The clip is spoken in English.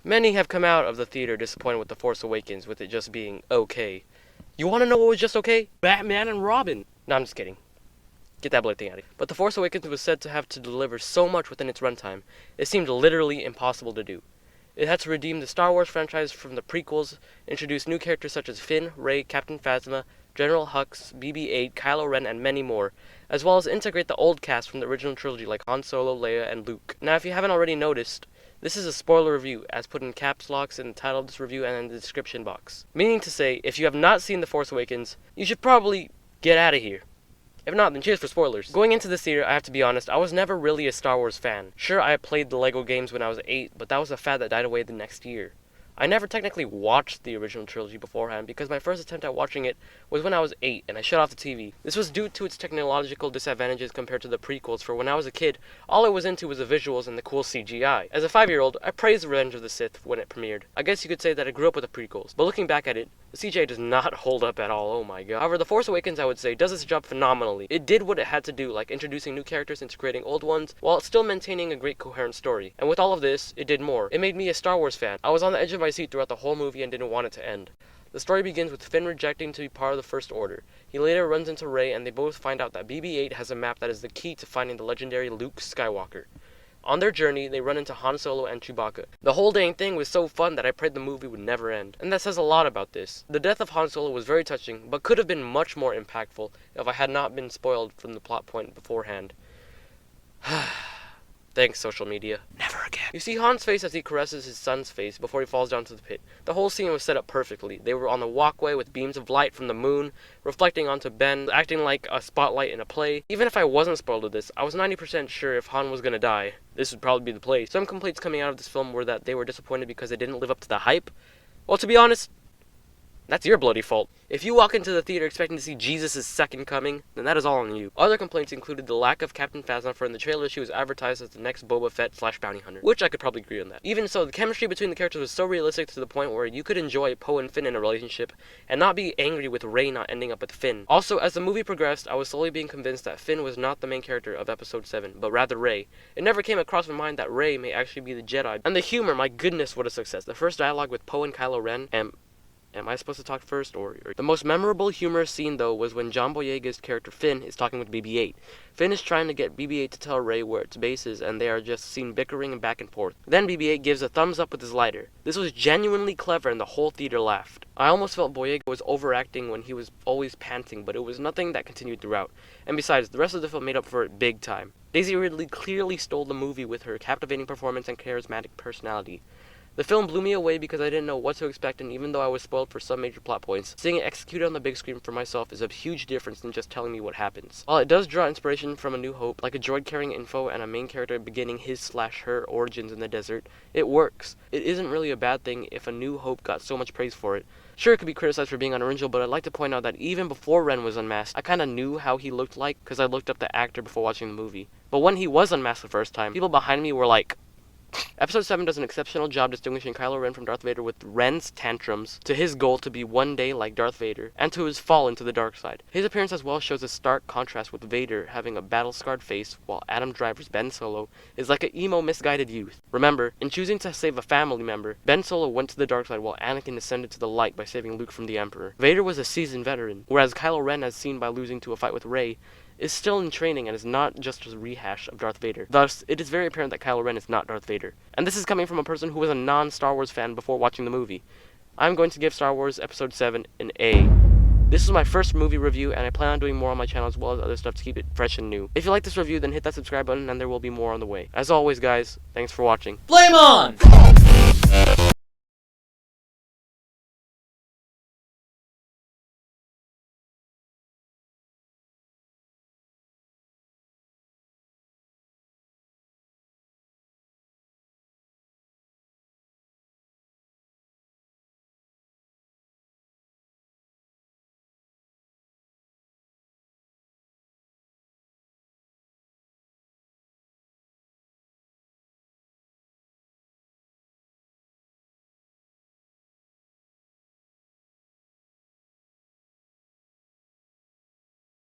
Many have come out of the theater disappointed with The Force Awakens, with it just being okay. You wanna know what was just okay? Batman and Robin. No, I'm just kidding. Get that blood thing out of here. But The Force Awakens was said to have to deliver so much within its runtime, it seemed literally impossible to do. It had to redeem the Star Wars franchise from the prequels, introduce new characters such as Finn, Rey, Captain Phasma, General Hux, BB-8, Kylo Ren, and many more, as well as integrate the old cast from the original trilogy like Han Solo, Leia, and Luke. Now, if you haven't already noticed, this is a spoiler review, as put in caps locks in the title of this review and in the description box. Meaning to say, if you have not seen The Force Awakens, you should probably get out of here. If not, then cheers for spoilers. Going into this theater, I have to be honest, I was never really a Star Wars fan. Sure, I played the LEGO games when I was 8, but that was a fad that died away the next year. I never technically watched the original trilogy beforehand because my first attempt at watching it was when I was 8 and I shut off the TV. This was due to its technological disadvantages compared to the prequels, for when I was a kid, all I was into was the visuals and the cool CGI. As a 5-year-old, I praised Revenge of the Sith when it premiered. I guess you could say that I grew up with the prequels, but looking back at it, the CGI does not hold up at all, oh my god. However, The Force Awakens, I would say, does its job phenomenally. It did what it had to do, like introducing new characters, integrating old ones, while still maintaining a great coherent story. And with all of this, it did more. It made me a Star Wars fan. I was on the edge of my seat throughout the whole movie and didn't want it to end. The story begins with Finn rejecting to be part of the First Order. He later runs into Rey and they both find out that BB-8 has a map that is the key to finding the legendary Luke Skywalker. On their journey, they run into Han Solo and Chewbacca. The whole dang thing was so fun that I prayed the movie would never end. And that says a lot about this. The death of Han Solo was very touching, but could have been much more impactful if I had not been spoiled from the plot point beforehand. Thanks, social media. Never again. You see Han's face as he caresses his son's face before he falls down to the pit. The whole scene was set up perfectly. They were on the walkway with beams of light from the moon, reflecting onto Ben, acting like a spotlight in a play. Even if I wasn't spoiled with this, I was 90% sure if Han was gonna die, this would probably be the place. Some complaints coming out of this film were that they were disappointed because it didn't live up to the hype. Well, to be honest, that's your bloody fault. If you walk into the theater expecting to see Jesus' second coming, then that is all on you. Other complaints included the lack of Captain Phasma, for in the trailer she was advertised as the next Boba Fett / bounty hunter, which I could probably agree on that. Even so, the chemistry between the characters was so realistic to the point where you could enjoy Poe and Finn in a relationship and not be angry with Rey not ending up with Finn. Also, as the movie progressed, I was slowly being convinced that Finn was not the main character of Episode 7, but rather Rey. It never came across my mind that Rey may actually be the Jedi. And the humor, my goodness, what a success. The first dialogue with Poe and Kylo Ren, Am I supposed to talk first, or... The most memorable humorous scene, though, was when John Boyega's character Finn is talking with BB-8. Finn is trying to get BB-8 to tell Rey where its base is, and they are just seen bickering back and forth. Then BB-8 gives a thumbs up with his lighter. This was genuinely clever, and the whole theater laughed. I almost felt Boyega was overacting when he was always panting, but it was nothing that continued throughout. And besides, the rest of the film made up for it big time. Daisy Ridley clearly stole the movie with her captivating performance and charismatic personality. The film blew me away because I didn't know what to expect, and even though I was spoiled for some major plot points, seeing it executed on the big screen for myself is a huge difference than just telling me what happens. While it does draw inspiration from A New Hope, like a droid carrying info and a main character beginning his/her origins in the desert, it works. It isn't really a bad thing if A New Hope got so much praise for it. Sure, it could be criticized for being unoriginal, but I'd like to point out that even before Ren was unmasked, I kinda knew how he looked like because I looked up the actor before watching the movie. But when he was unmasked the first time, people behind me were like, Episode 7 does an exceptional job distinguishing Kylo Ren from Darth Vader, with Ren's tantrums to his goal to be one day like Darth Vader, and to his fall into the dark side. His appearance as well shows a stark contrast with Vader having a battle-scarred face, while Adam Driver's Ben Solo is like an emo, misguided youth. Remember, in choosing to save a family member, Ben Solo went to the dark side while Anakin ascended to the light by saving Luke from the Emperor. Vader was a seasoned veteran, whereas Kylo Ren, as seen by losing to a fight with Rey, is still in training and is not just a rehash of Darth Vader. Thus, it is very apparent that Kylo Ren is not Darth Vader. And this is coming from a person who was a non-Star Wars fan before watching the movie. I'm going to give Star Wars Episode 7 an A. This is my first movie review, and I plan on doing more on my channel as well as other stuff to keep it fresh and new. If you like this review, then hit that subscribe button and there will be more on the way. As always, guys, thanks for watching. Flame on!